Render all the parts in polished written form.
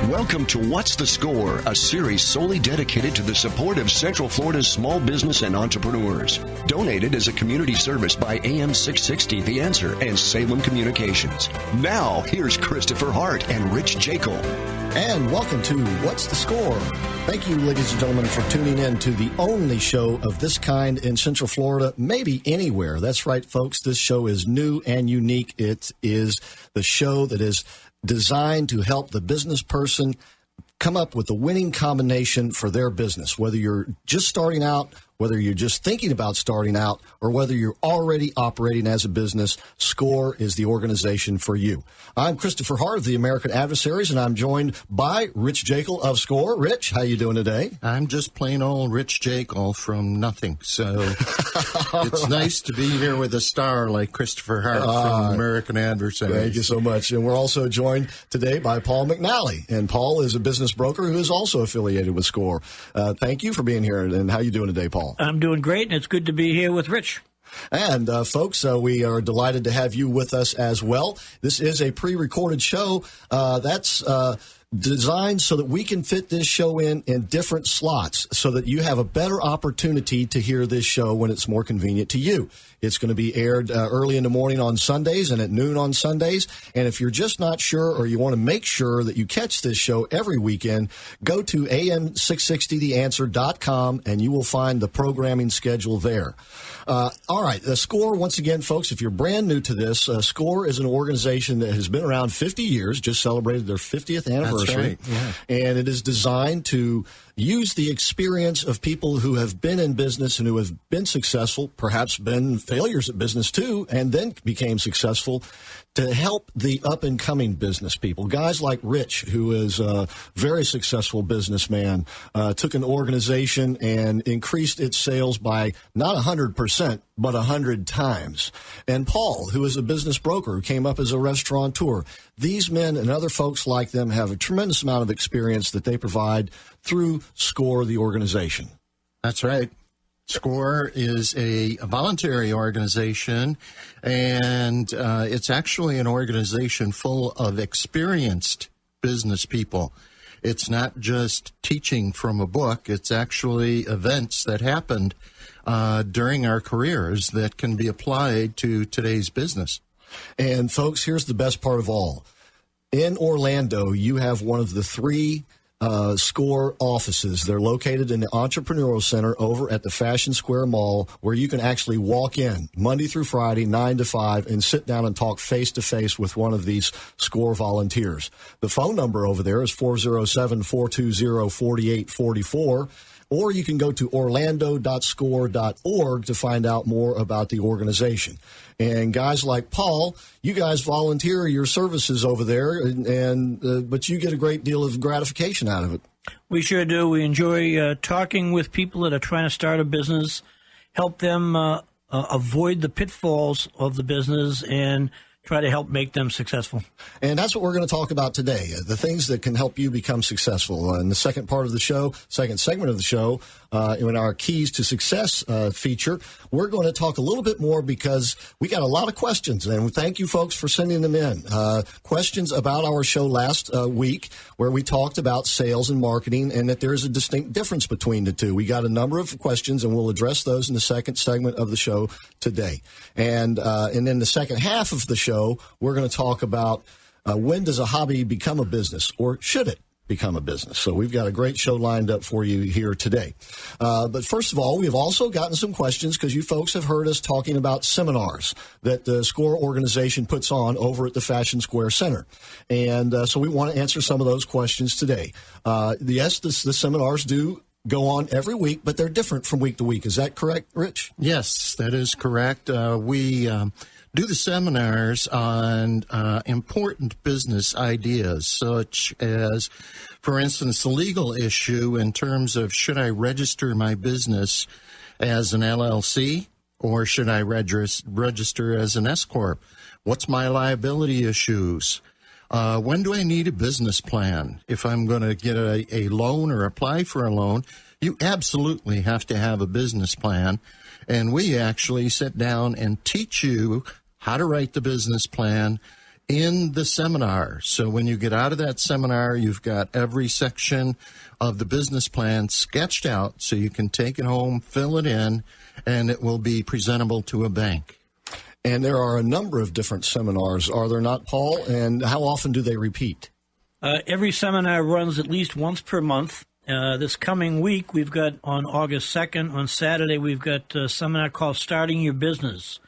Welcome to What's the Score, a series solely dedicated to the support of Central Florida's small business and entrepreneurs. Donated as a community service by AM 660 The Answer and Salem Communications. Now, here's Christopher Hart and Rich Jaeckle. And welcome to What's the Score? Thank you, ladies and gentlemen, for tuning in to the only show of this kind in Central Florida, maybe anywhere. That's right, folks. This show is new and unique. It is the show that is designed to help the business person come up with a winning combination for their business, whether you're just starting out, whether you're just thinking about starting out, or whether you're already operating as a business. SCORE is the organization for you. I'm Christopher Hart of the American Adversaries, and I'm joined by Rich Jaeckle of SCORE. Rich, how you doing today? I'm just plain old Rich Jaeckle from nothing. So it's nice to be here with a star like Christopher Hart from American Adversaries. Thank you so much. And we're also joined today by Paul McNally. And Paul is a business broker who is also affiliated with SCORE. Thank you for being here. And how you doing today, Paul? I'm doing great, and it's good to be here with Rich. And, folks, we are delighted to have you with us as well. This is a pre-recorded show that's designed so that we can fit this show in different slots so that you have a better opportunity to hear this show when it's more convenient to you. It's going to be aired early in the morning on Sundays and at noon on Sundays. And if you're just not sure or you want to make sure that you catch this show every weekend, go to am660theanswer.com and you will find the programming schedule there. All right, the SCORE, once again, folks, if you're brand new to this, SCORE is an organization that has been around 50 years, just celebrated their 50th anniversary. That's right, yeah. And it is designed to use the experience of people who have been in business and who have been successful, perhaps been failures at business too, and then became successful, to help the up-and-coming business people. Guys like Rich, who is a very successful businessman, took an organization and increased its sales by not 100%, but 100 times. And Paul, who is a business broker, who came up as a restaurateur. These men and other folks like them have a tremendous amount of experience that they provide through SCORE, the organization. That's right. SCORE is a voluntary organization, and it's actually an organization full of experienced business people. It's not just teaching from a book. It's actually events that happened during our careers that can be applied to today's business. And, folks, here's the best part of all. In Orlando, you have one of the three SCORE offices. They're located in the Entrepreneurial Center over at the Fashion Square Mall, where you can actually walk in Monday through Friday, 9 to 5, and sit down and talk face-to-face with one of these SCORE volunteers. The phone number over there is 407-420-4844. Or you can go to orlando.score.org to find out more about the organization. And guys like Paul, you guys volunteer your services over there, but you get a great deal of gratification out of it. We sure do. We enjoy talking with people that are trying to start a business, help them avoid the pitfalls of the business, and try to help make them successful. And that's what we're going to talk about today, the things that can help you become successful. In the second part of the show, second segment of the show, in our Keys to Success feature, we're going to talk a little bit more because we got a lot of questions, and thank you folks for sending them in. Questions about our show last week where we talked about sales and marketing and that there's a distinct difference between the two. We got a number of questions, and we'll address those in the second segment of the show today. And then the second half of the show, we're going to talk about when does a hobby become a business, or should it become a business? So we've got a great show lined up for you here today. But first of all, we've also gotten some questions because you folks have heard us talking about seminars that the SCORE organization puts on over at the Fashion Square Center. And so we want to answer some of those questions today. Yes, the seminars do go on every week, but they're different from week to week. Is that correct, Rich? Yes, that is correct. We do the seminars on important business ideas, such as, for instance, the legal issue in terms of should I register my business as an LLC or should I register as an S-Corp? What's my liability issues? When do I need a business plan? If I'm going to get a loan or apply for a loan, you absolutely have to have a business plan. And we actually sit down and teach you how to write the business plan in the seminar. So when you get out of that seminar, you've got every section of the business plan sketched out so you can take it home, fill it in, and it will be presentable to a bank. And there are a number of different seminars, are there not, Paul? And how often do they repeat? Every seminar runs at least once per month. This coming week, we've got on August 2nd, on Saturday, we've got a seminar called Starting Your Business,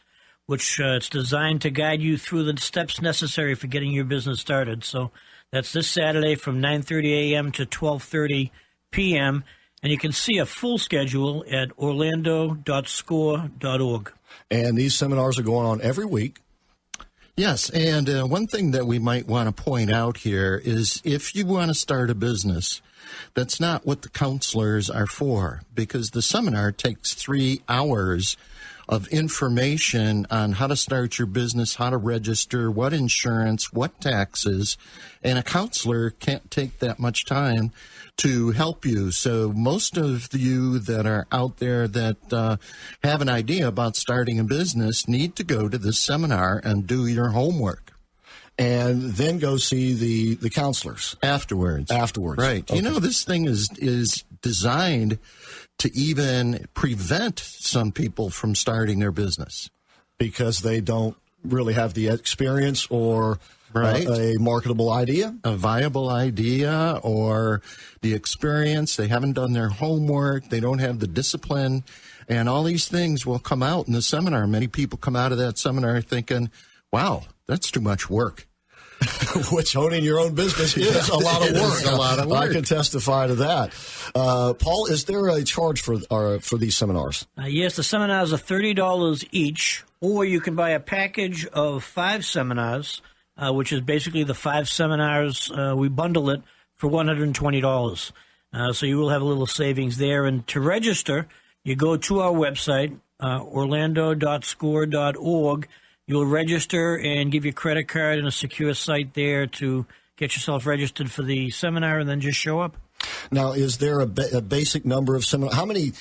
which it's designed to guide you through the steps necessary for getting your business started. So that's this Saturday from 9:30 a.m. to 12:30 p.m., and you can see a full schedule at orlando.score.org. And these seminars are going on every week. Yes, and one thing that we might want to point out here is if you want to start a business, that's not what the counselors are for, because the seminar takes 3 hours of information on how to start your business, how to register, what insurance, what taxes, and a counselor can't take that much time to help you. So most of you that are out there that have an idea about starting a business need to go to this seminar and do your homework. And then go see the counselors. Afterwards. Right. Okay. You know, this thing is designed to even prevent some people from starting their business. Because they don't really have the experience or a marketable idea? A viable idea or the experience. They haven't done their homework. They don't have the discipline. And all these things will come out in the seminar. Many people come out of that seminar thinking, wow, that's too much work. Which owning your own business is a lot of work. A lot of work. I can testify to that. Paul, is there a charge for these seminars? Yes, the seminars are $30 each, or you can buy a package of 5 seminars, which is basically the 5 seminars. We bundle it for $120. So you will have a little savings there. And to register, you go to our website, orlando.score.org. You'll register and give your credit card and a secure site there to get yourself registered for the seminar, and then just show up. Now, is there a basic number of seminars? How many,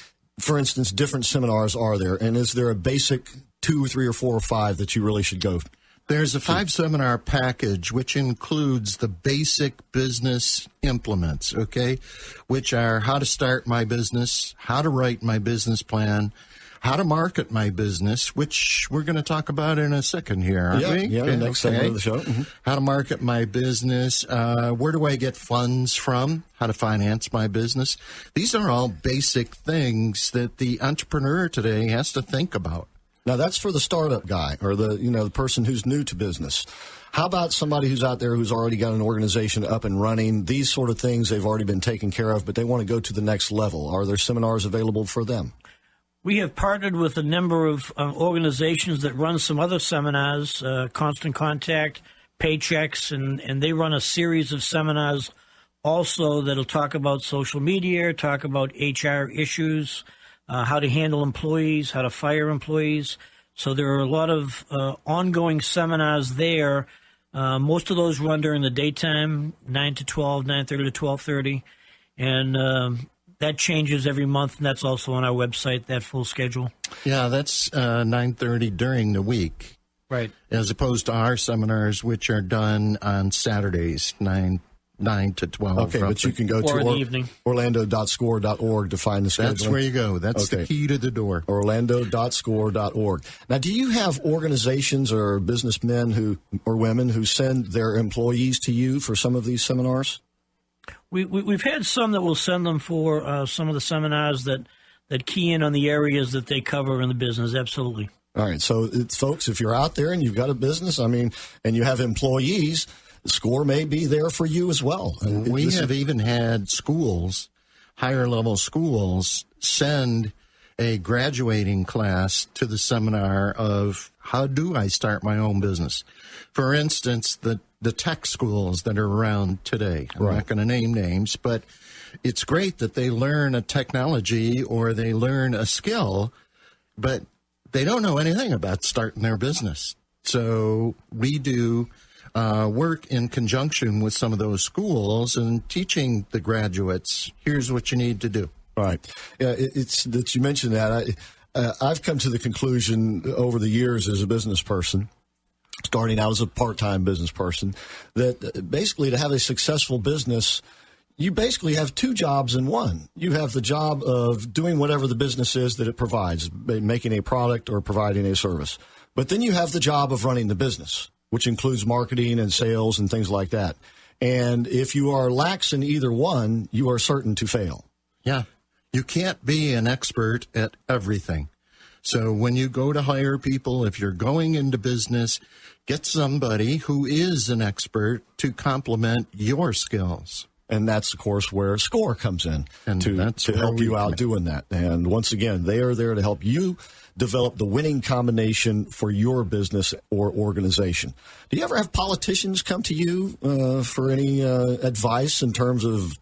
for instance, different seminars are there? And is there a basic 2 or 3 or 4 or 5 that you really should go to? There's a 5-seminar package, which includes the basic business implements, okay, which are how to start my business, how to write my business plan, how to market my business, which we're going to talk about in a second here, aren't we? Yeah, the next segment of the show. Mm-hmm. How to market my business, where do I get funds from, how to finance my business. These are all basic things that the entrepreneur today has to think about. Now, that's for the startup guy or the person who's new to business. How about somebody who's out there who's already got an organization up and running? These sort of things they've already been taken care of, but they want to go to the next level. Are there seminars available for them? We have partnered with a number of organizations that run some other seminars, Constant Contact, Paychecks, and they run a series of seminars also that'll talk about social media, talk about HR issues, how to handle employees, how to fire employees. So there are a lot of ongoing seminars there. Most of those run during the daytime, 9 to 12, 9:30 to 12:30, and that changes every month, and that's also on our website, that full schedule. Yeah, that's 9:30 during the week. Right. As opposed to our seminars, which are done on Saturdays, 9 to 12. Okay, roughly. but you can go to orlando.score.org to find the schedule. That's where you go. That's the key to the door. Orlando.score.org. Now, do you have organizations or businessmen or women who send their employees to you for some of these seminars? We've had some that will send them for some of the seminars that key in on the areas that they cover in the business. Absolutely. All right. So, folks, if you're out there and you've got a business, and you have employees, SCORE may be there for you as well. We have even had schools, higher level schools, send a graduating class to the seminar of how do I start my own business. For instance, the tech schools that are around today. I'm not going to name names, but it's great that they learn a technology or they learn a skill, but they don't know anything about starting their business. So we do work in conjunction with some of those schools and teaching the graduates, here's what you need to do. Right. Yeah, it's that you mentioned that. I've come to the conclusion over the years as a business person starting out as a part-time business person, that basically to have a successful business, you basically have two jobs in one. You have the job of doing whatever the business is that it provides, making a product or providing a service. But then you have the job of running the business, which includes marketing and sales and things like that. And if you are lax in either one, you are certain to fail. Yeah. You can't be an expert at everything. So when you go to hire people, if you're going into business, get somebody who is an expert to complement your skills. And that's, of course, where SCORE comes in to help you out doing that. And once again, they are there to help you develop the winning combination for your business or organization. Do you ever have politicians come to you for any advice in terms of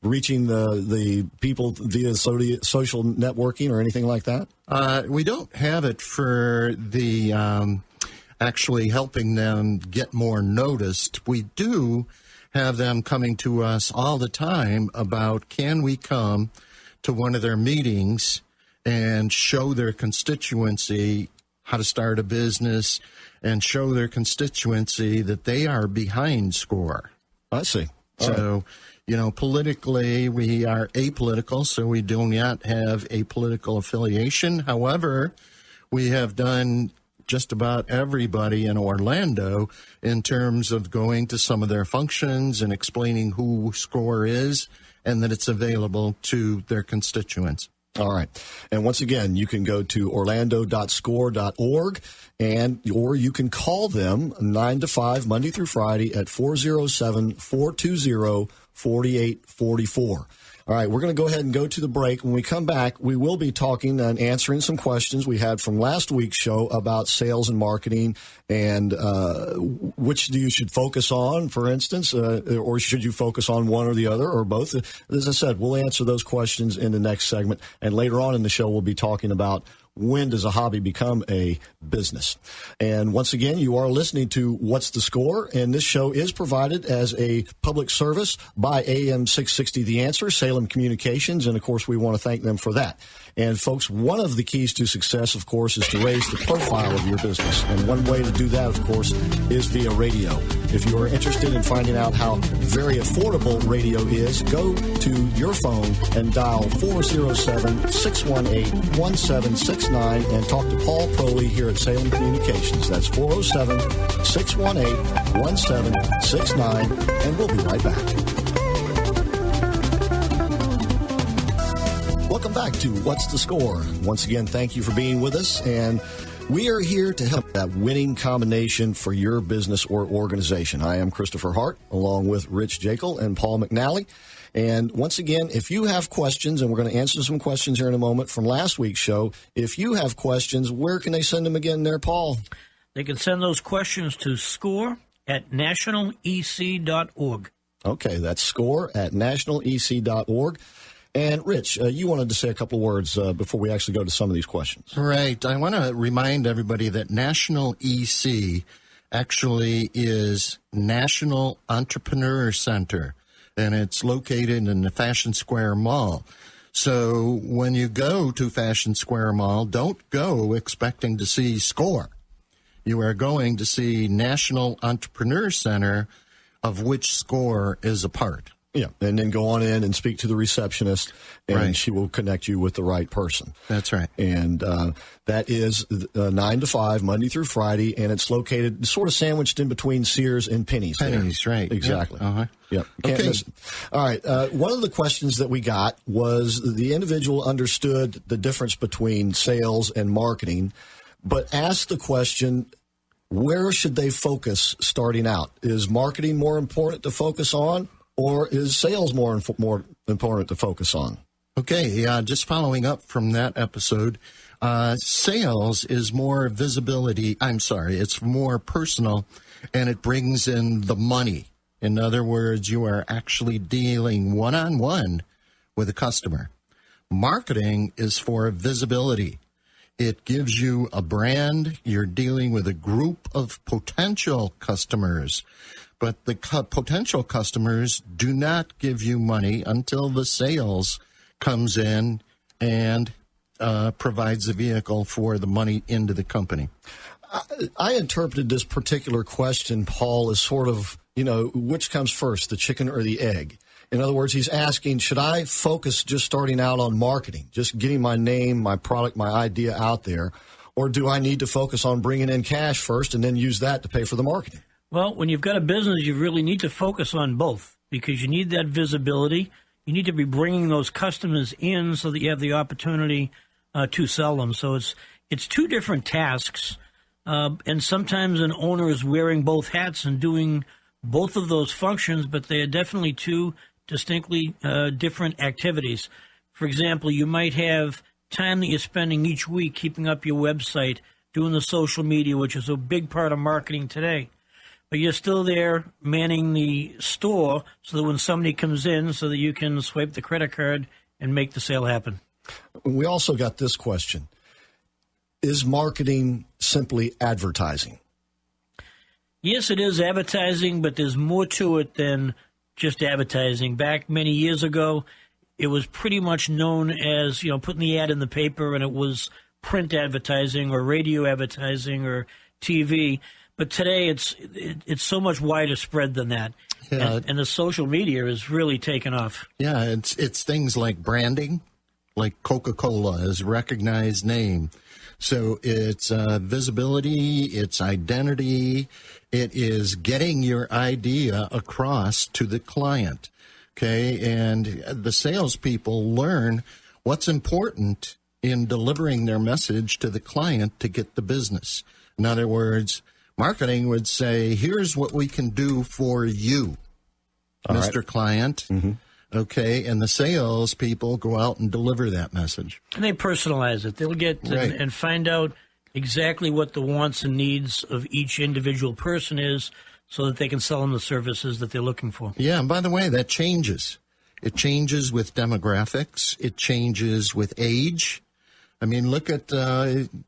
reaching the people via social networking or anything like that? We don't have it for the actually helping them get more noticed. We do have them coming to us all the time about, can we come to one of their meetings and show their constituency how to start a business and show their constituency that they are behind SCORE. I see. So, you know, politically, we are apolitical, so we do not have a political affiliation. However, we have done just about everybody in Orlando in terms of going to some of their functions and explaining who SCORE is and that it's available to their constituents. All right. And once again, you can go to orlando.score.org or you can call them 9 to 5 Monday through Friday at 407-420-4844. All right, we're going to go ahead and go to the break. When we come back, we will be talking and answering some questions we had from last week's show about sales and marketing and which you should focus on, for instance, or should you focus on one or the other or both? As I said, we'll answer those questions in the next segment. And later on in the show, we'll be talking about when does a hobby become a business? And once again, you are listening to What's the Score? And this show is provided as a public service by AM 660 The Answer, Salem Communications. And, of course, we want to thank them for that. And, folks, one of the keys to success, of course, is to raise the profile of your business. And one way to do that, of course, is via radio. If you are interested in finding out how very affordable radio is, go to your phone and dial 407-618-1769 and talk to Paul Proley here at Salem Communications. That's 407-618-1769, and we'll be right back. Welcome back to What's the Score? Once again, thank you for being with us, and we are here to help that winning combination for your business or organization. I am Christopher Hart, along with Rich Jaeckle and Paul McNally. And once again, if you have questions, and we're going to answer some questions here in a moment from last week's show, if you have questions, where can they send them again there, Paul? They can send those questions to score@nationalec.org. Okay, that's score@nationalec.org. And, Rich, you wanted to say a couple of words before we actually go to some of these questions. Right. I want to remind everybody that National EC actually is National Entrepreneur Center, and it's located in the Fashion Square Mall. So when you go to Fashion Square Mall, don't go expecting to see SCORE. You are going to see National Entrepreneur Center, of which SCORE is a part. Yeah, and then go on in and speak to the receptionist, and right. She will connect you with the right person. That's right. And that is 9 to 5, Monday through Friday, and it's located sort of sandwiched in between Sears and Penny's. Penny's, right. Exactly. Yep. Uh-huh. Yep. Okay. All right. One of the questions that we got was the individual understood the difference between sales and marketing, but asked the question, where should they focus starting out? Is marketing more important to focus on? Or is sales more important to focus on? Okay, just following up from that episode, sales is more visibility. It's more personal, and it brings in the money. In other words, you are actually dealing one-on-one with a customer. Marketing is for visibility. It gives you a brand. You're dealing with a group of potential customers. But the potential customers do not give you money until the sales comes in and provides the vehicle for the money into the company. I interpreted this particular question, Paul, as sort of, which comes first, the chicken or the egg? In other words, he's asking, should I focus just starting out on marketing, just getting my name, my product, my idea out there, or do I need to focus on bringing in cash first and then use that to pay for the marketing? Well, when you've got a business, you really need to focus on both because you need that visibility. You need to be bringing those customers in so that you have the opportunity to sell them. So it's two different tasks, and sometimes an owner is wearing both hats and doing both of those functions, but they are definitely two distinctly different activities. For example, you might have time that you're spending each week keeping up your website, doing the social media, which is a big part of marketing today. But you're still there manning the store so that when somebody comes in so that you can swipe the credit card and make the sale happen. We also got this question. Is marketing simply advertising? Yes, it is advertising, but there's more to it than just advertising. Back many years ago, it was pretty much known as, putting the ad in the paper, and it was print advertising or radio advertising or TV. But today, it's so much wider spread than that. Yeah. And the social media is really taken off. Yeah, it's things like branding, like Coca-Cola is a recognized name. So it's visibility, it's identity, it is getting your idea across to the client, okay? And the salespeople learn what's important in delivering their message to the client to get the business. In other words, marketing would say, here's what we can do for you, Mr. Client. Mm-hmm. Okay, and the sales people go out and deliver that message. And they personalize it. They'll get and find out exactly what the wants and needs of each individual person is so that they can sell them the services that they're looking for. Yeah, and by the way, that changes. It changes with demographics. It changes with age. I mean, look at,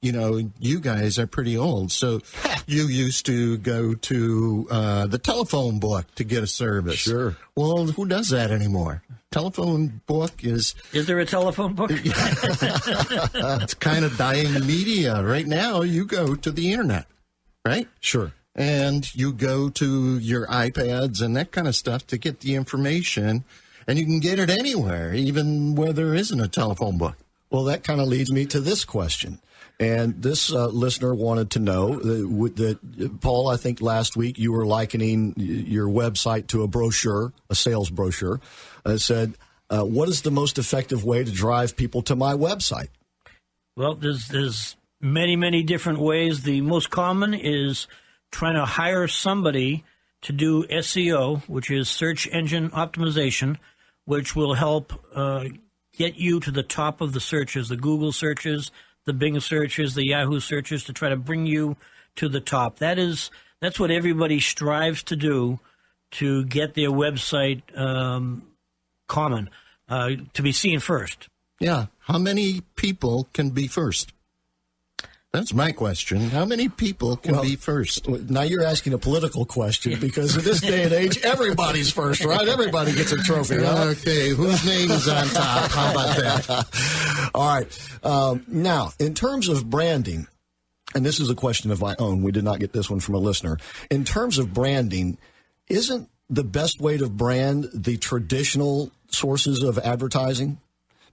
you guys are pretty old. So you used to go to the telephone book to get a service. Sure. Well, who does that anymore? Telephone book is... Is there a telephone book? It's kind of dying media. Right now, you go to the internet, right? Sure. And you go to your iPads and that kind of stuff to get the information. And you can get it anywhere, even where there isn't a telephone book. Well, that kind of leads me to this question. And this listener wanted to know that, Paul, I think last week you were likening your website to a brochure, a sales brochure. It said, what is the most effective way to drive people to my website? Well, there's many, many different ways. The most common is trying to hire somebody to do SEO, which is search engine optimization, which will help get you to the top of the searches, the Google searches, the Bing searches, the Yahoo searches, to try to bring you to the top. That's what everybody strives to do to get their website common, to be seen first. Yeah. How many people can be first? That's my question. How many people can be first? Now you're asking a political question because in this day and age, everybody's first, right? Everybody gets a trophy. Huh? Okay, whose name is on top? How about that? All right. Now, in terms of branding, and this is a question of my own. We did not get this one from a listener. In terms of branding, isn't the best way to brand the traditional sources of advertising?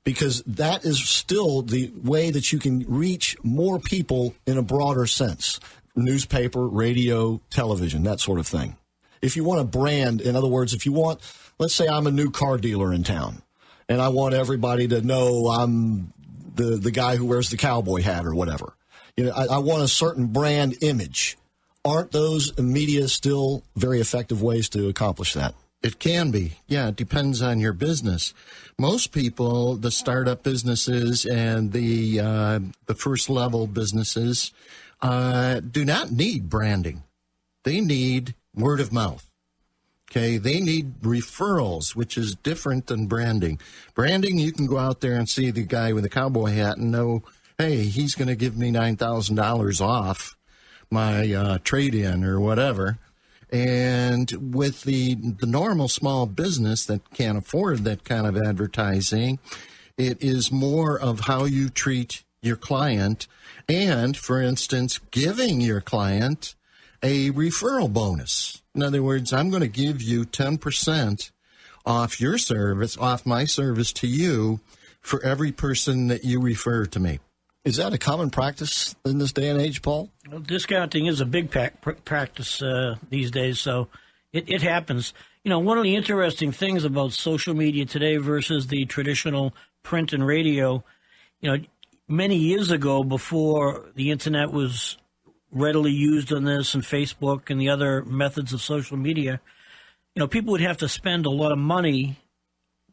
Because that is still the way that you can reach more people in a broader sense. Newspaper, radio, television, that sort of thing. If you want to brand, in other words, if you want, let's say I'm a new car dealer in town, and I want everybody to know I'm the guy who wears the cowboy hat or whatever. I want a certain brand image. Aren't those media still very effective ways to accomplish that? It can be. Yeah, it depends on your business. Most people, the startup businesses and the first level businesses, do not need branding. They need word of mouth. Okay, they need referrals, which is different than branding. Branding, you can go out there and see the guy with the cowboy hat and know, hey, he's going to give me $9,000 off my trade-in or whatever. And with the normal small business that can't afford that kind of advertising, it is more of how you treat your client and, for instance, giving your client a referral bonus. In other words, I'm going to give you 10% off your service, off my service to you for every person that you refer to me. Is that a common practice in this day and age, Paul? Well, discounting is a big practice these days, so it happens. One of the interesting things about social media today versus the traditional print and radio, many years ago, before the internet was readily used on this and Facebook and the other methods of social media, people would have to spend a lot of money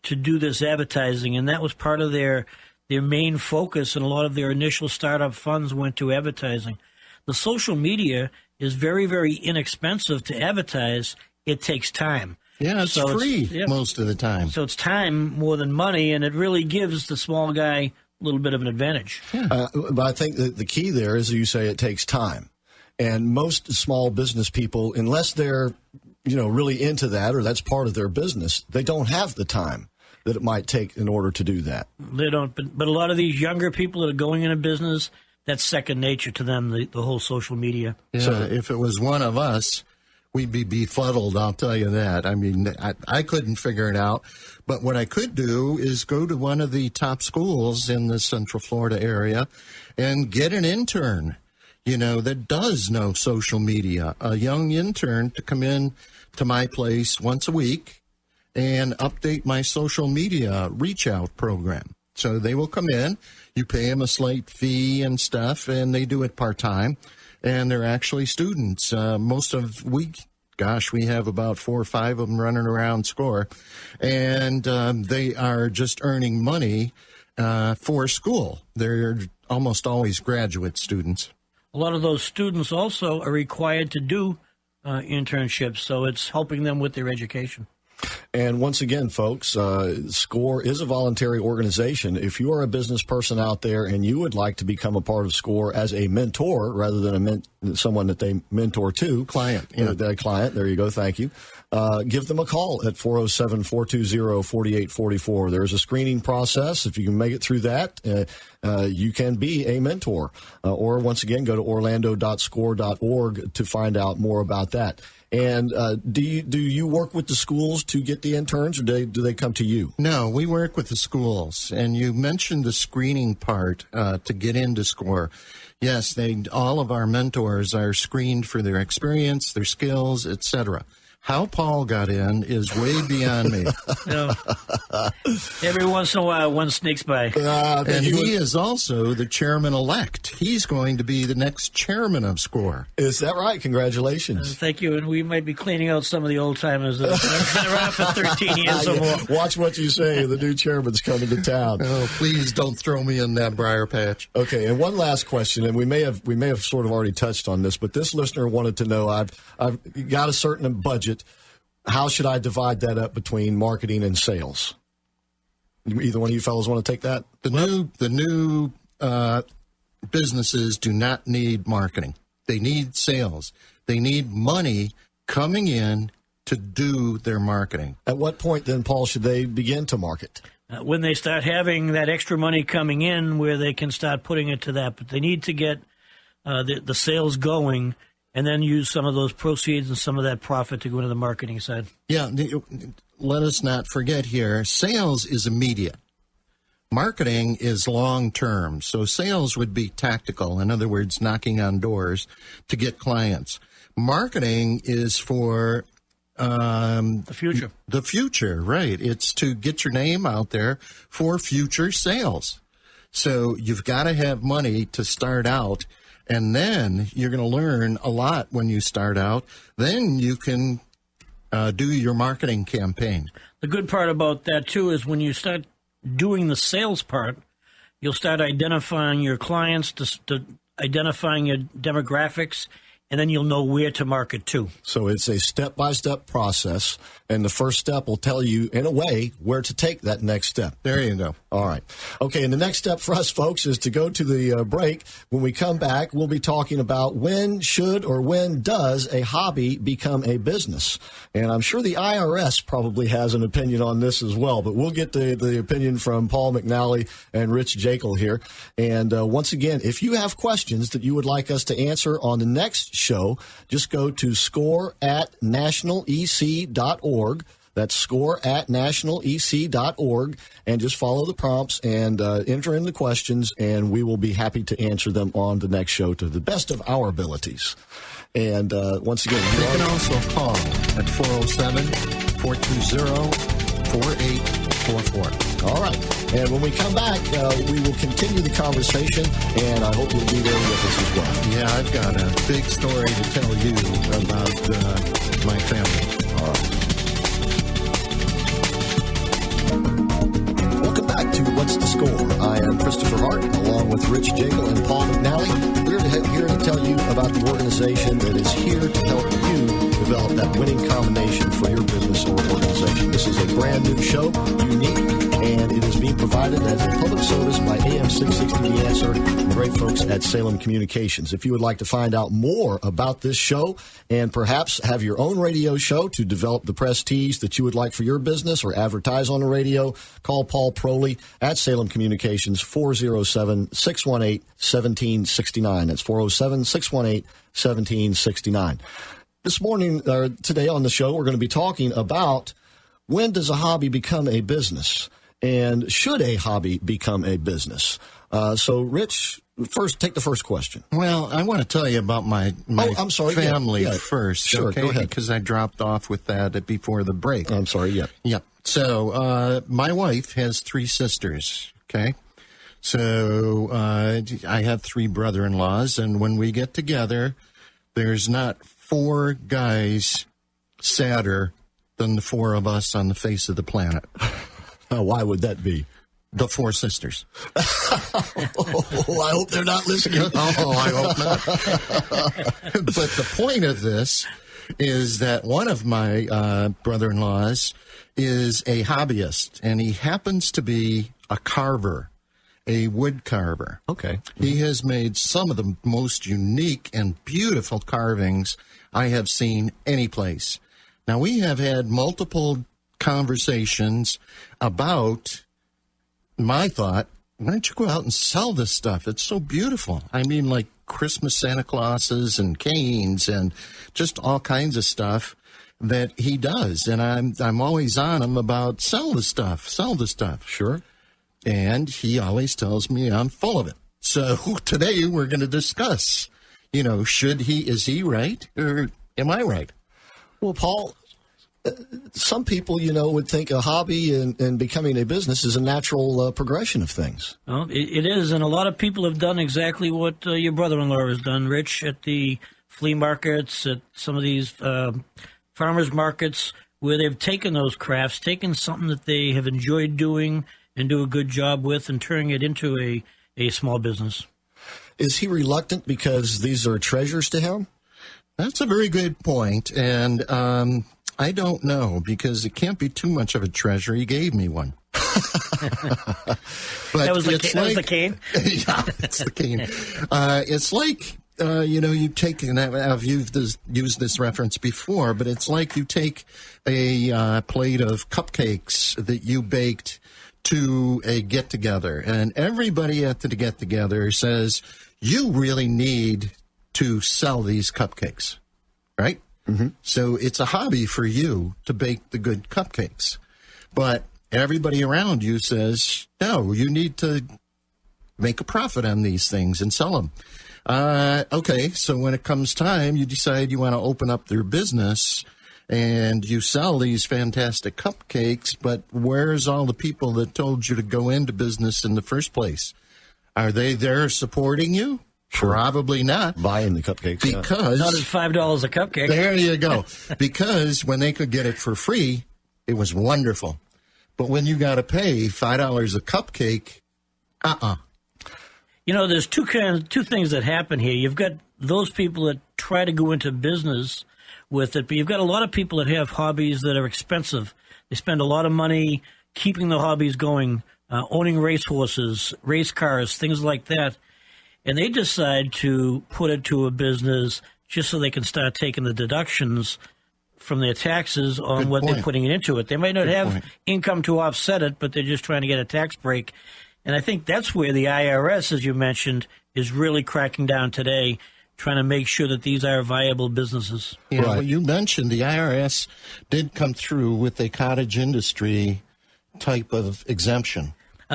to do this advertising, and that was part of their main focus, and a lot of their initial startup funds went to advertising. The social media is very, very inexpensive to advertise. It takes time. Yeah, it's free most of the time. So it's time more than money, and it really gives the small guy a little bit of an advantage. Yeah. But I think that the key there is, you say, it takes time. And most small business people, unless they're really into that or that's part of their business, they don't have the time that it might take in order to do that. They don't. But a lot of these younger people that are going into business, that's second nature to them, the whole social media. Yeah, so if it was one of us, we'd be befuddled, I'll tell you that. I mean, I couldn't figure it out. But what I could do is go to one of the top schools in the Central Florida area and get an intern, that does know social media, a young intern to come in to my place once a week and update my social media reach out program. So they will come in, you pay them a slight fee and stuff, and they do it part-time, and they're actually students. We have about 4 or 5 of them running around SCORE, and they are just earning money for school. They're almost always graduate students. A lot of those students also are required to do internships, so it's helping them with their education. And once again, folks, SCORE is a voluntary organization. If you are a business person out there and you would like to become a part of SCORE as a mentor rather than someone that they mentor to, client, their client, there you go, thank you. Give them a call at 407-420-4844. There's a screening process. If you can make it through that, you can be a mentor. Or once again, go to orlando.score.org to find out more about that. And do you work with the schools to get the interns, or do they come to you? No, we work with the schools. And you mentioned the screening part to get into SCORE. Yes, all of our mentors are screened for their experience, their skills, etc. How Paul got in is way beyond me. Every once in a while, one sneaks by. And he is also the chairman-elect. He's going to be the next chairman of SCORE. Is that right? Congratulations. Thank you. And we might be cleaning out some of the old-timers that have been around for 13 years or more. Watch what you say. The new chairman's coming to town. Oh, please don't throw me in that briar patch. Okay, and one last question, and we may have sort of already touched on this, but this listener wanted to know, I've got a certain budget. How should I divide that up between marketing and sales? Either one of you fellows want to take that? The new businesses do not need marketing. They need sales. They need money coming in to do their marketing. At what point then, Paul, should they begin to market? When they start having that extra money coming in, where they can start putting it to that. But they need to get the sales going, and then use some of those proceeds and some of that profit to go into the marketing side. Yeah, let us not forget here, sales is immediate. Marketing is long-term. So sales would be tactical, in other words, knocking on doors to get clients. Marketing is for the future. The future, right. It's to get your name out there for future sales. So you've got to have money to start out. And then you're going to learn a lot when you start out. Then you can do your marketing campaign. The good part about that, too, is when you start doing the sales part, you'll start identifying your clients, identifying your demographics, and then you'll know where to market to. So it's a step-by-step process, and the first step will tell you, in a way, where to take that next step. There you go. All right. Okay, and the next step for us, folks, is to go to the break. When we come back, we'll be talking about when should or when does a hobby become a business. And I'm sure the IRS probably has an opinion on this as well, but we'll get the opinion from Paul McNally and Rich Jaeckle here. And once again, if you have questions that you would like us to answer on the next show, just go to score@nationalec.org. That's score@nationalec.org, and just follow the prompts and enter in the questions, and we will be happy to answer them on the next show to the best of our abilities. And once again, you can also call at 407-420-4844. All right. And when we come back, we will continue the conversation, and I hope you'll be there with us as well. Yeah, I've got a big story to tell you about my family. All right. Welcome back to What's the Score? I am Christopher Hart, along with Rich Jaeckle and Paul McNally. We're here to tell you about the organization that is here to help you develop that winning combination for your business or organization. This is a brand new show, unique, and it is being provided as a public service by AM 660 The Answer, the great folks at Salem Communications. If you would like to find out more about this show and perhaps have your own radio show to develop the prestige that you would like for your business or advertise on the radio, call Paul Proley at Salem Communications, 407-618-1769. That's 407-618-1769. This morning, or today on the show, we're going to be talking about when does a hobby become a business? And should a hobby become a business? So, Rich, first, take the first question. Well, I want to tell you about my family first. Sure, okay? Go ahead. Because I dropped off with that before the break. I'm sorry, yeah. Yep. So, my wife has 3 sisters, okay? So, I have 3 brother-in-laws, and when we get together, there's not 4 guys sadder than the 4 of us on the face of the planet. Why would that be? The 4 sisters. Oh, I hope they're not listening. Oh, I hope not. But the point of this is that one of my brother-in-laws is a hobbyist, and he happens to be a carver, a wood carver. Okay. He has made some of the most unique and beautiful carvings I have seen any place. Now, we have had multiple conversations about my thought, why don't you go out and sell this stuff? It's so beautiful. I mean, like Christmas Santa Clauses and canes and just all kinds of stuff that he does. And I'm always on him about sell the stuff. Sure. And he always tells me I'm full of it. So today we're going to discuss, is he right or am I right? Well, Paul, some people, would think a hobby and becoming a business is a natural progression of things. Well, it is, and a lot of people have done exactly what your brother-in-law has done, Rich, at the flea markets, at some of these farmers markets, where they've taken those crafts, taken something that they have enjoyed doing and do a good job with, and turning it into a small business. Is he reluctant because these are treasures to him? That's a very good point, and I don't know, because it can't be too much of a treasure. He gave me one. But that was the cane? Yeah, it's the cane. It's like, you take, and I've used this reference before, but it's like you take a plate of cupcakes that you baked to a get-together, and everybody at the get-together says, you really need to sell these cupcakes, right? Mm-hmm. So it's a hobby for you to bake the good cupcakes. But everybody around you says, no, you need to make a profit on these things and sell them. Okay, so when it comes time, you decide you want to open up their business and you sell these fantastic cupcakes, but where's all the people that told you to go into business in the first place? Are they there supporting you? Sure. Probably not. Buying the cupcakes. Because not at $5 a cupcake. There you go. Because when they could get it for free, it was wonderful. But when you got to pay $5 a cupcake, there's two things that happen here. You've got those people that try to go into business with it. But you've got a lot of people that have hobbies that are expensive. They spend a lot of money keeping the hobbies going, owning racehorses, race cars, things like that. And they decide to put it to a business just so they can start taking the deductions from their taxes on what they're putting into it. They might not have income to offset it, but they're just trying to get a tax break. And I think that's where the IRS, as you mentioned, is really cracking down today, trying to make sure that these are viable businesses. Yeah, well, you mentioned the IRS did come through with a cottage industry type of exemption.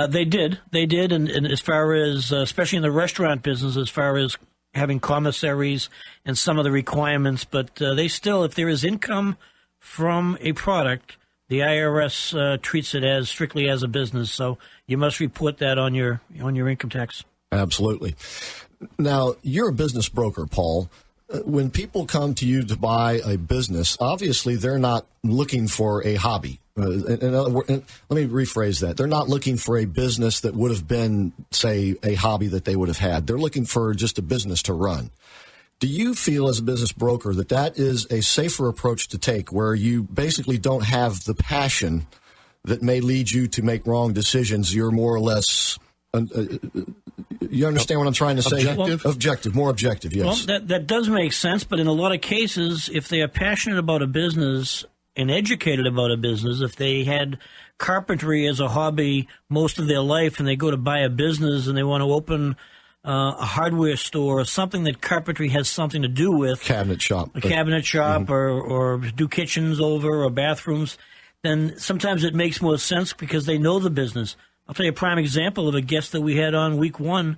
They did. And as far as, especially in the restaurant business, as far as having commissaries and some of the requirements, but they still, if there is income from a product, the IRS treats it as strictly as a business. So you must report that on your income tax. Absolutely. Now, you're a business broker, Paul. When people come to you to buy a business, obviously they're not looking for a hobby. In other words, let me rephrase that. They're not looking for a business that would have been, say, a hobby that they would have had. They're looking for just a business to run. Do you feel as a business broker that that is a safer approach to take, where you basically don't have the passion that may lead you to make wrong decisions? You're more or less... you understand what I'm trying to say? Objective? More objective, yes. Well, that does make sense, but in a lot of cases, if they are passionate about a business and educated about a business, if they had carpentry as a hobby most of their life and they go to buy a business and they want to open a hardware store or something that carpentry has something to do with, a cabinet shop or do kitchens over or bathrooms, then sometimes it makes more sense because they know the business. I'll tell you a prime example of a guest that we had on week one,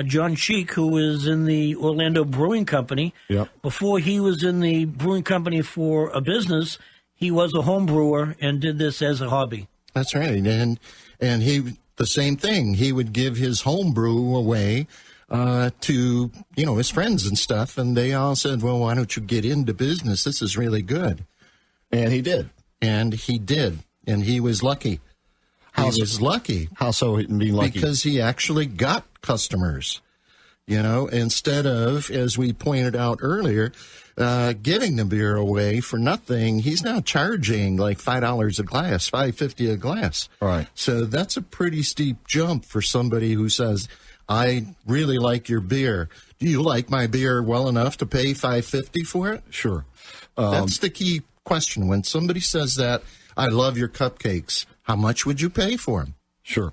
John Cheek, who was in the Orlando Brewing Company. Yep. Before he was in the brewing company for a business, he was a home brewer and did this as a hobby. That's right. And he, the same thing, he would give his home brew away to, his friends and stuff. And they all said, well, why don't you get into business? This is really good. And he did. And he was lucky. How so being lucky? Because he actually got customers, instead of, as we pointed out earlier, giving the beer away for nothing. He's now charging like $5 a glass, $5.50 a glass. Right. So that's a pretty steep jump for somebody who says, I really like your beer. Do you like my beer well enough to pay $5.50 for it? Sure. That's the key question. When somebody says that, I love your cupcakes, how much would you pay for them? Sure.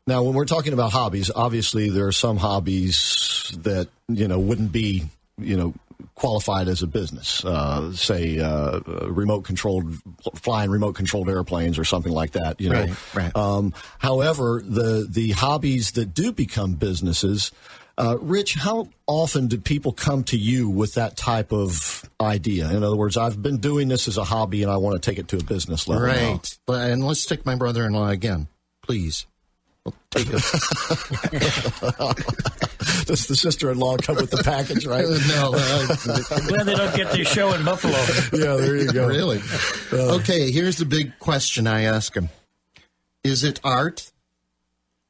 Now, when we're talking about hobbies, obviously there are some hobbies that, wouldn't be, qualified as a business, say flying remote-controlled airplanes or something like that. Right. However, the hobbies that do become businesses, Rich, how often do people come to you with that type of idea? In other words, I've been doing this as a hobby and I want to take it to a business level. Right. And let's take my brother-in-law again, please. We'll take it. Does the sister-in-law come with the package, right? No. I'm glad they don't get their show in Buffalo. Yeah, there you go. Really? Okay, here's the big question I ask him. Is it art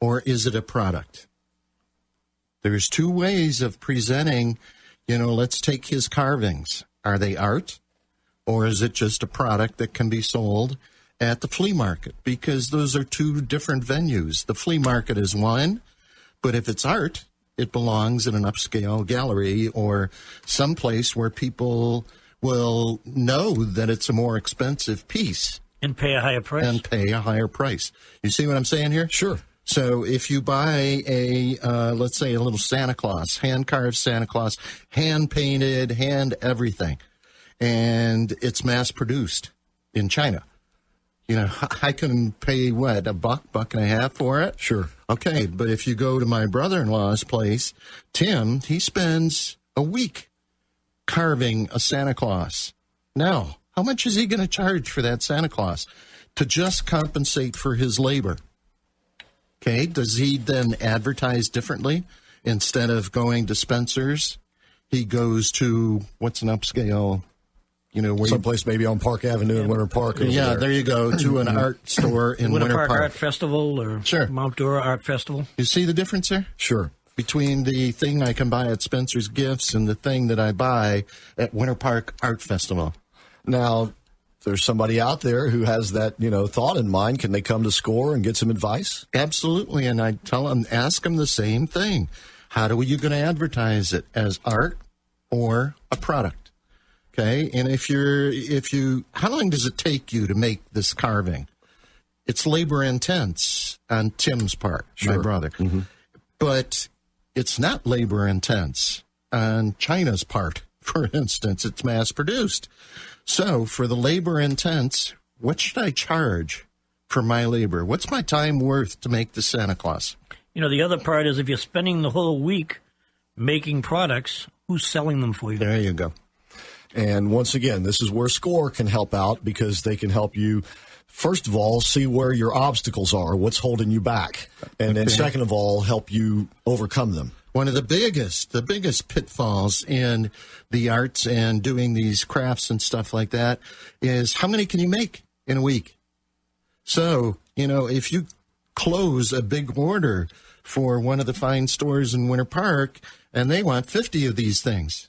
or is it a product? There's two ways of presenting, let's take his carvings. Are they art or is it just a product that can be sold at the flea market? Because those are two different venues. The flea market is one, but if it's art, it belongs in an upscale gallery or someplace where people will know that it's a more expensive piece. And pay a higher price. You see what I'm saying here? Sure. So if you buy let's say a little Santa Claus, hand-carved Santa Claus, hand-painted, hand everything, and it's mass-produced in China, I can pay, what, $1.50 for it? Sure. Okay, but if you go to my brother-in-law's place, Tim, he spends a week carving a Santa Claus. Now, how much is he going to charge for that Santa Claus to just compensate for his labor? Okay, does he then advertise differently? Instead of going to Spencer's, he goes to, what's an upscale, someplace maybe on Park Avenue in Winter Park. There you go, to an art store in Winter Park. Art Festival or Sure. Mount Dora Art Festival. You see the difference there? Sure. between the thing I can buy at Spencer's Gifts and the thing that I buy at Winter Park Art Festival. Now, there's somebody out there who has that, thought in mind. Can they come to SCORE and get some advice? Absolutely, and I tell them, ask them the same thing. How are you going to advertise it, as art or a product? Okay, and how long does it take you to make this carving? It's labor intense on Tim's part, my brother. Mm-hmm. But it's not labor intense on China's part, for instance. It's mass produced. So for the labor intense, what should I charge for my labor? What's my time worth to make the Santa Claus? The other part is if you're spending the whole week making products, who's selling them for you? There you go. And once again, this is where SCORE can help out, because they can help you, first of all, see where your obstacles are, what's holding you back. And then second of all, help you overcome them. One of the biggest pitfalls in the arts and doing these crafts and stuff like that is, how many can you make in a week? So, if you close a big order for one of the fine stores in Winter Park and they want 50 of these things,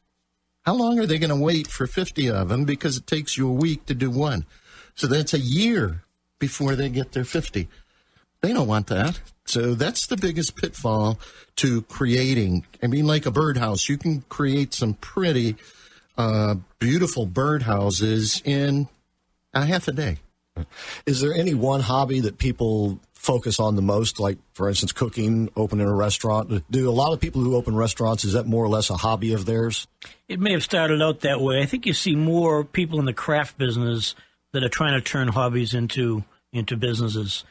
how long are they going to wait for 50 of them? Because it takes you a week to do one. So that's a year before they get their 50. They don't want that. So that's the biggest pitfall to creating. I mean, like a birdhouse, you can create some pretty beautiful birdhouses in a half a day. Is there any one hobby that people focus on the most, like, for instance, cooking, opening a restaurant? Do a lot of people who open restaurants, is that more or less a hobby of theirs? It may have started out that way. I think you see more people in the craft business that are trying to turn hobbies into businesses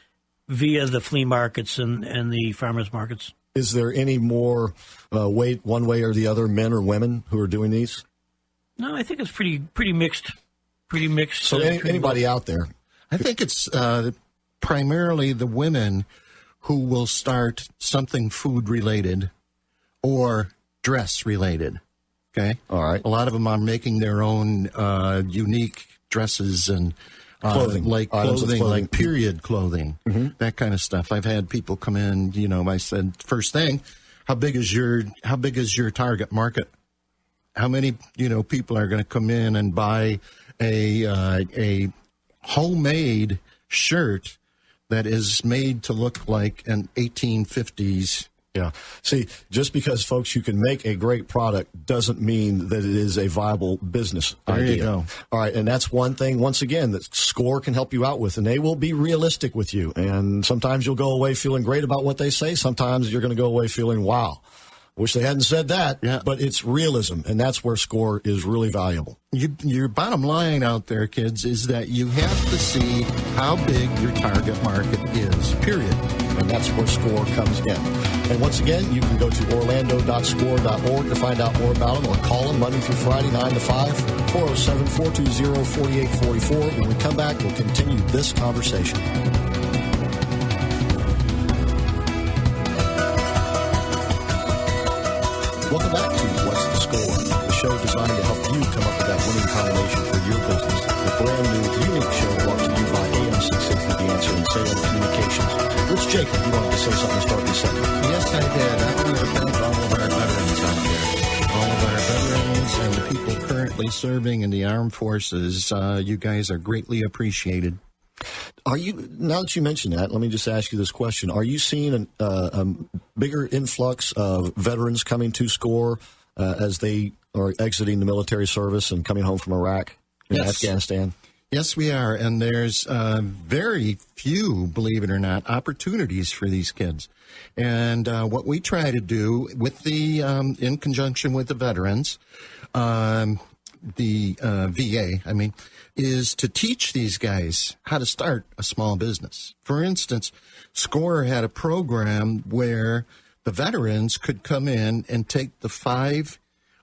via the flea markets and the farmers markets. Is there any more one way or the other, men or women, who are doing these? No, I think it's pretty mixed. Pretty mixed. So anybody out there? I think it's primarily the women who will start something food related or dress related. Okay. All right. A lot of them are making their own unique dresses and clothing, like period clothing, that kind of stuff. I've had people come in. I said, first thing, how big is your target market? How many people are going to come in and buy a homemade shirt that is made to look like an 1850s. Yeah. See, just because, folks, you can make a great product doesn't mean that it is a viable business idea. There you go. All right, and that's one thing, once again, that SCORE can help you out with, and they will be realistic with you. And sometimes you'll go away feeling great about what they say. Sometimes you're going to go away feeling, wow, wish they hadn't said that. Yeah. But it's realism, and that's where SCORE is really valuable. Your bottom line out there, kids, is that you have to see how big your target market is, period. And that's where SCORE comes in. And once again, you can go to orlando.score.org to find out more about them, or call them Monday through Friday, 9 to 5, 407-420-4844. When we come back, we'll continue this conversation. Welcome back to What's the Score, the show designed to help you come up with that winning combination for your business. The brand new, unique show brought to you by AM 660 The Answer and Salem Communications. Rich Jaeckle, you wanted to say something to start this segment. Yes, I did. I want to thank all of our veterans out there. All of our veterans and the people currently serving in the armed forces. You guys are greatly appreciated. Are you, now that you mention that, let me just ask you this question. Are you seeing a bigger influx of veterans coming to SCORE as they are exiting the military service and coming home from Iraq and Afghanistan? Yes, we are. And there's very few, believe it or not, opportunities for these kids. And what we try to do with the, in conjunction with the veterans, the VA, is to teach these guys how to start a small business. For instance, SCORE had a program where the veterans could come in and take the five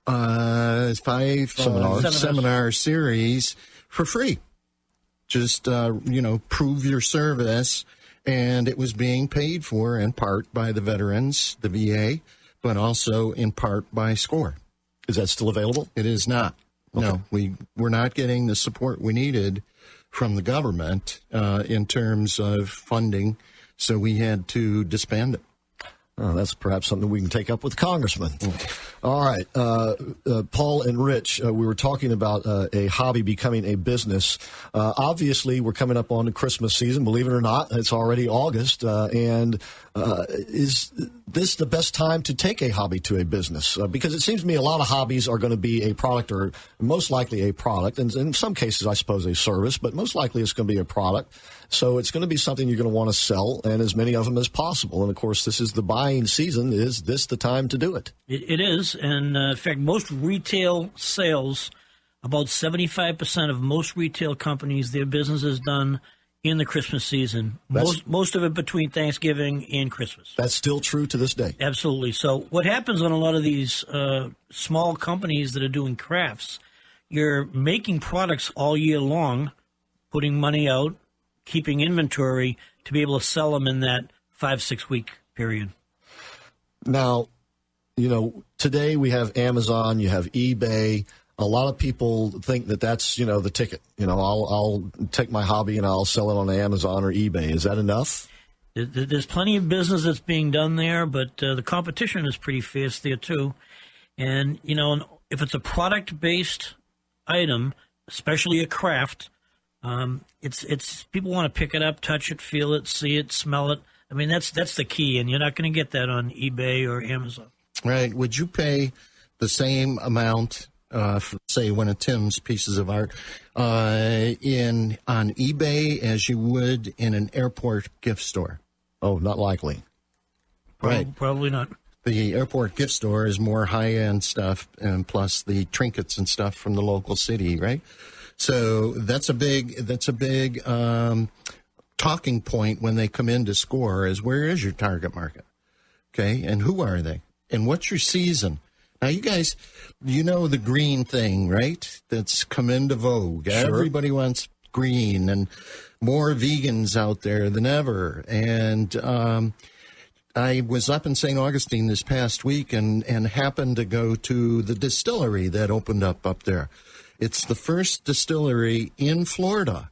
seminar series for free. Just, prove your service. And it was being paid for in part by the veterans, the VA, but also in part by SCORE. Is that still available? It is not. Okay. No, we're not getting the support we needed from the government in terms of funding, so we had to disband it. Oh, that's perhaps something we can take up with Congressman. All right. Paul and Rich, we were talking about a hobby becoming a business. Obviously, we're coming up on the Christmas season. Believe it or not, it's already August. Is this the best time to take a hobby to a business? Because it seems to me a lot of hobbies are going to be a product, or most likely a product. And in some cases, I suppose, a service. But most likely it's going to be a product. So it's going to be something you're going to want to sell, and as many of them as possible. And, of course, this is the buying season. Is this the time to do it? It is. And, in fact, most retail sales, about 75% of most retail companies, their business is done in the Christmas season. Most of it between Thanksgiving and Christmas. That's still true to this day. Absolutely. So what happens on a lot of these small companies that are doing crafts, you're making products all year long, putting money out, keeping inventory to be able to sell them in that 5-6 week period. Now, today we have Amazon, you have eBay. A lot of people think that that's, the ticket. I'll take my hobby and I'll sell it on Amazon or eBay. Is that enough? There's plenty of business that's being done there, but the competition is pretty fierce there too. And, if it's a product-based item, especially a craft, it's people want to pick it up, touch it, feel it, see it, smell it. I mean, that's the key, and you're not going to get that on eBay or Amazon. Right. Would you pay the same amount, for, say, one of Tim's pieces of art on eBay as you would in an airport gift store? Oh, not likely. Right. Probably not. The airport gift store is more high-end stuff, and plus the trinkets and stuff from the local city, right? So that's a big talking point when they come in to score is, where is your target market? Okay, and who are they? And what's your season? Now, you guys, the green thing, right? That's come into vogue. Sure. Everybody wants green, and more vegans out there than ever. And I was up in St. Augustine this past week and happened to go to the distillery that opened up there. It's the first distillery in Florida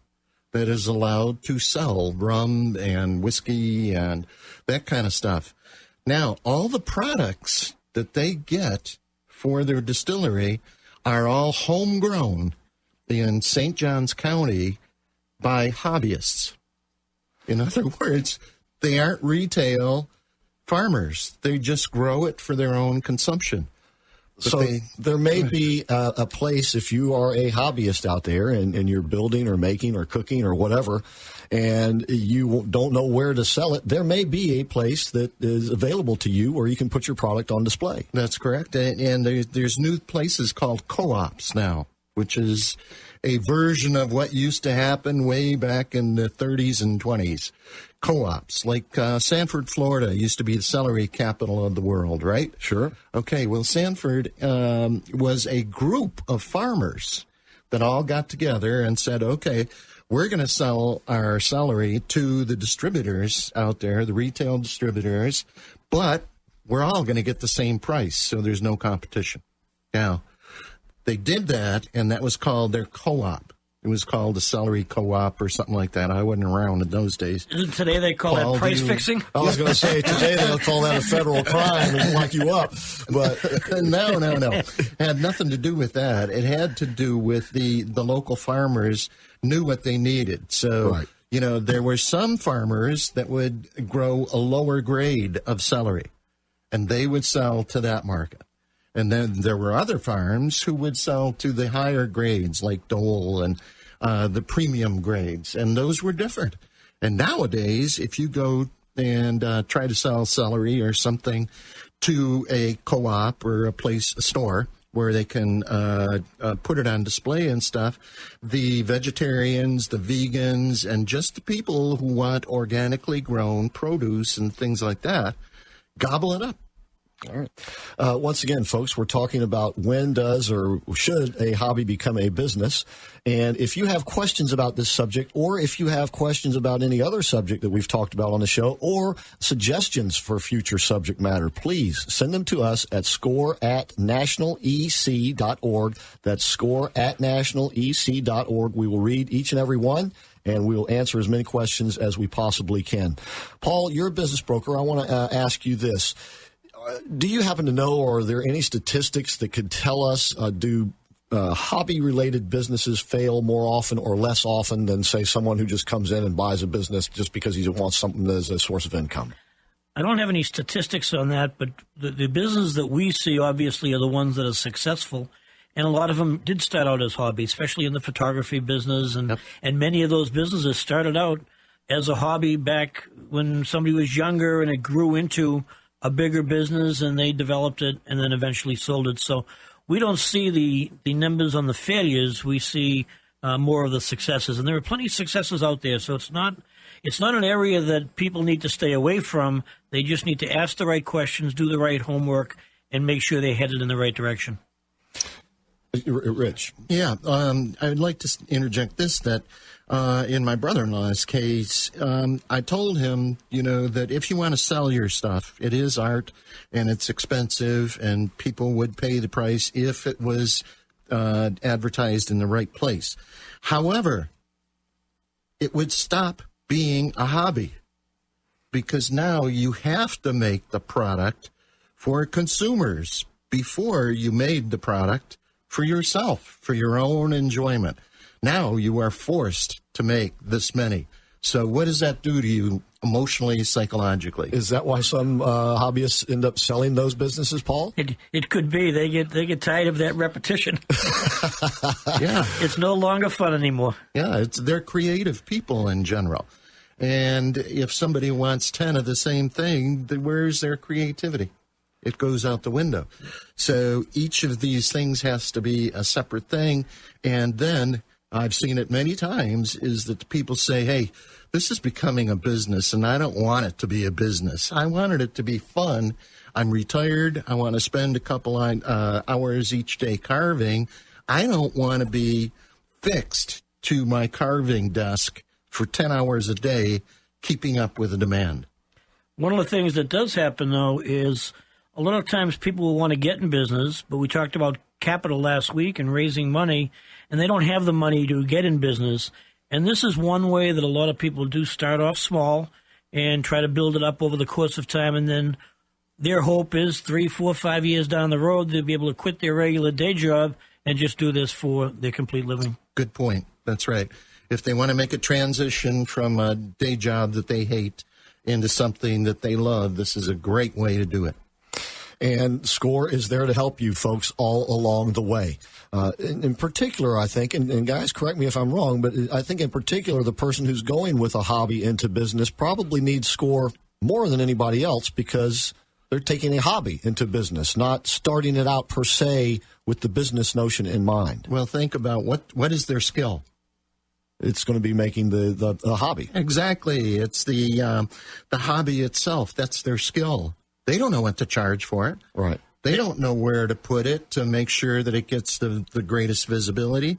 that is allowed to sell rum and whiskey and that kind of stuff. Now, all the products that they get for their distillery are all homegrown in St. Johns County by hobbyists. In other words, they aren't retail farmers. They just grow it for their own consumption. So there may be a place, if you are a hobbyist out there and you're building or making or cooking or whatever, and you don't know where to sell it, there may be a place that is available to you where you can put your product on display. That's correct. And there's new places called co-ops now, which is a version of what used to happen way back in the 30s and 20s. Co-ops, like Sanford, Florida, used to be the celery capital of the world, right? Sure. Okay, well, Sanford was a group of farmers that all got together and said, okay, we're going to sell our celery to the distributors out there, the retail distributors, but we're all going to get the same price, so there's no competition. Now, they did that, and that was called their co-op. It was called the celery co-op or something like that. I wasn't around in those days. Isn't today they call that price fixing? I was going to say, today they'll call that a federal crime and lock you up. But no. It had nothing to do with that. It had to do with the local farmers knew what they needed. So, right. There were some farmers that would grow a lower grade of celery, and they would sell to that market. And then there were other farms who would sell to the higher grades like Dole and the premium grades, and those were different. And nowadays, if you go and try to sell celery or something to a co-op or a store where they can put it on display and stuff, the vegetarians, the vegans, and just the people who want organically grown produce and things like that gobble it up. All right. Once again, folks, we're talking about when does or should a hobby become a business. And if you have questions about this subject, or if you have questions about any other subject that we've talked about on the show, or suggestions for future subject matter, please send them to us at score@nationalec.org. That's score@nationalec.org. We will read each and every one, and we'll answer as many questions as we possibly can. Paul, you're a business broker. I want to ask you this. Do you happen to know, or are there any statistics that could tell us, do hobby-related businesses fail more often or less often than, say, someone who just comes in and buys a business just because he wants something as a source of income? I don't have any statistics on that, but the businesses that we see obviously are the ones that are successful, and a lot of them did start out as hobbies, especially in the photography business, and many of those businesses started out as a hobby back when somebody was younger, and it grew into a bigger business, and they developed it and then eventually sold it. So we don't see the numbers on the failures. We see more of the successes, and there are plenty of successes out there. So it's not an area that people need to stay away from. They just need to ask the right questions, do the right homework, and make sure they're headed in the right direction. Rich. Yeah, I'd like to interject this, that in my brother-in-law's case, I told him, that if you want to sell your stuff, it is art and it's expensive and people would pay the price if it was advertised in the right place. However, it would stop being a hobby because now you have to make the product for consumers before you made the product for yourself, for your own enjoyment. Now you are forced to make this many. So what does that do to you emotionally, psychologically? Is that why some hobbyists end up selling those businesses, Paul? It could be. They get tired of that repetition. Yeah. It's no longer fun anymore. Yeah, they're creative people in general. And if somebody wants 10 of the same thing, then where's their creativity? It goes out the window. So each of these things has to be a separate thing. And then I've seen it many times is that people say, hey, this is becoming a business and I don't want it to be a business. I wanted it to be fun. I'm retired. I want to spend a couple hours each day carving. I don't want to be fixed to my carving desk for 10 hours a day, keeping up with the demand. One of the things that does happen, though, is a lot of times people will want to get in business, but we talked about capital last week and raising money, and they don't have the money to get in business. And this is one way that a lot of people do start off small and try to build it up over the course of time, and then their hope is 3, 4, 5 years down the road, they'll be able to quit their regular day job and just do this for their complete living. Good point. That's right. If they want to make a transition from a day job that they hate into something that they love, this is a great way to do it. And SCORE is there to help you folks all along the way. In particular, I think, and guys, correct me if I'm wrong, but I think in particular the person who's going with a hobby into business probably needs SCORE more than anybody else because they're taking a hobby into business, not starting it out per se with the business notion in mind. Well, think about what is their skill? It's going to be making the hobby. Exactly. It's the hobby itself. That's their skill. They don't know what to charge for it. Right. They don't know where to put it to make sure that it gets the greatest visibility.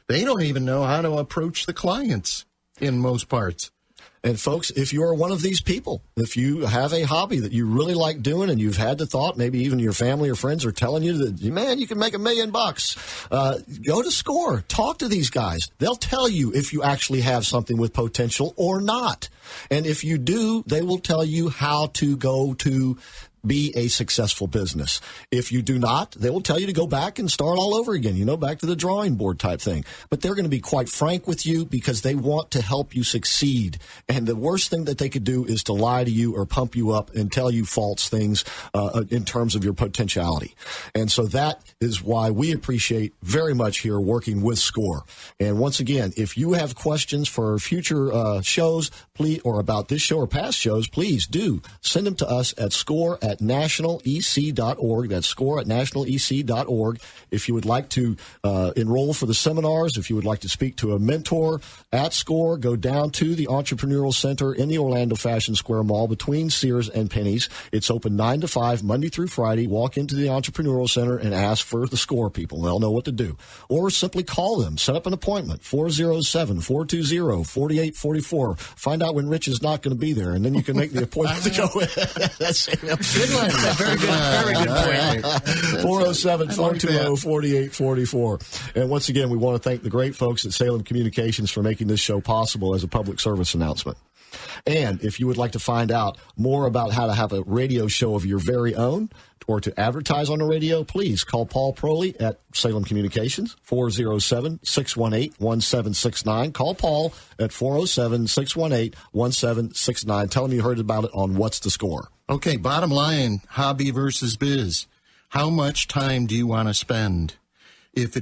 They don't even know how to approach the clients in most parts. And folks, if you're one of these people, if you have a hobby that you really like doing and you've had the thought, maybe even your family or friends are telling you that, man, you can make $1 million, go to SCORE. Talk to these guys. They'll tell you if you actually have something with potential or not. And if you do, they will tell you how to go to be a successful business. If you do not, they will tell you to go back and start all over again, back to the drawing board type thing. But they're going to be quite frank with you because they want to help you succeed. And the worst thing that they could do is to lie to you or pump you up and tell you false things in terms of your potentiality. And so that is why we appreciate very much here working with SCORE. And once again, if you have questions for future shows, please, or about this show or past shows, please do send them to us at SCORE@nationalec.org. That's SCORE@nationalec.org. If you would like to enroll for the seminars, if you would like to speak to a mentor at SCORE, go down to the Entrepreneurial Center in the Orlando Fashion Square Mall between Sears and Penny's. It's open 9 to 5, Monday through Friday. Walk into the Entrepreneurial Center and ask for the SCORE people. They'll know what to do. Or simply call them. Set up an appointment, 407-420-4844. Find out out when Rich is not going to be there, and then you can make the appointment to go in. That's good line. Very good point. 407-420-4844. And once again, we want to thank the great folks at Salem Communications for making this show possible as a public service announcement. And if you would like to find out more about how to have a radio show of your very own or to advertise on the radio, please call Paul Proley at Salem Communications, 407-618-1769. Call Paul at 407-618-1769. Tell him you heard about it on What's the Score. Okay, bottom line, hobby versus biz. How much time do you want to spend? If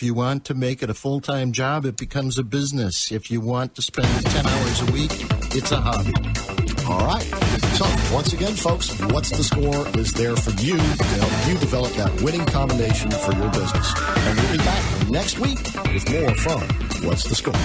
you want to make it a full-time job, it becomes a business. If you want to spend 10 hours a week, it's a hobby. All right. So, once again, folks, What's the Score is there for you to help you develop that winning combination for your business. And we'll be back next week with more from What's the Score.